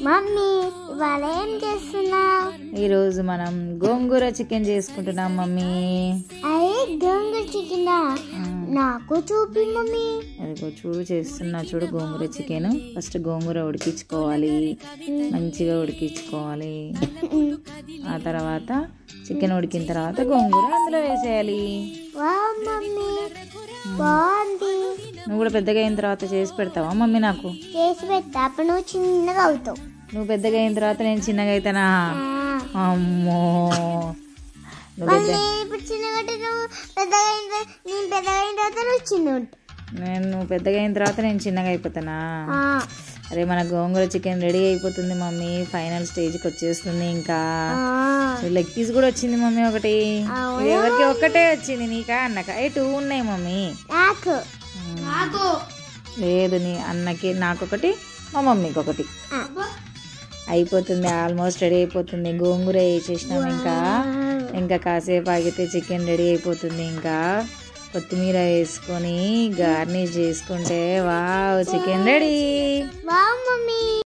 Mummy ఇవాళ ఏం చేస్తున్నావు? ఈరోజు మనం గోంగూర చికెన్ చేసుకుంటున్నాం మమ్మీ. అరే గోంగూర చికెన్ నాకు చూపి మమ్మీ. అదిగో చూడు చేస్తున్నా చూడు గోంగూర చికెన్. ఫస్ట్ గోంగూర ఉడికించుకోవాలి, మంచిగా ఉడికించుకోవాలి. ఆ తర్వాత చికెన్ ఉడికిన తర్వాత గోంగూర అందులో వేసేయాలి. వావ్ మమ్మీ బాగుంది. నువ్వు కూడా పెద్దగా అయిన తర్వాత చేసి పెడతావా మమ్మీ? నాకు చేసి పెడతా, అప్పుడు నువ్వు చిన్నగా అవుతావు. నువ్వు పెద్దగా అయిన తర్వాత నేను చిన్నగా అవుతానా? అమ్మో ఇప్పుడు చిన్నగా నువ్వు పెద్దగా అయిన, నేను పెద్దగా అయిన తర్వాత నువ్వు చిన్న ఉంటావు. నువ్వు పెద్దగా అయిన తర్వాత నేను చిన్నగా అయిపోతానా? అరే మన గోంగూర చికెన్ రెడీ అయిపోతుంది మమ్మీ. ఫైనల్ స్టేజ్కి వచ్చేస్తుంది. ఇంకా లెగ్ పీస్ కూడా వచ్చింది మమ్మీ ఒకటి. ఎవరికి ఒక్కటే వచ్చింది, నీకా అన్నకా? 2 ఉన్నాయి మమ్మీ. నాకు లేదు, నీ అన్నకి నాకొకటి, మా మమ్మీకి ఒకటి. అయిపోతుంది, ఆల్మోస్ట్ రెడీ అయిపోతుంది. గోంగూర వేసేసినాం. ఇంకా కాసేపు ఆగితే చికెన్ రెడీ అయిపోతుంది. ఇంకా కొత్తిమీర వేసుకొని గార్నిష్ చేసుకుంటే wow chicken ready. Wow mummy.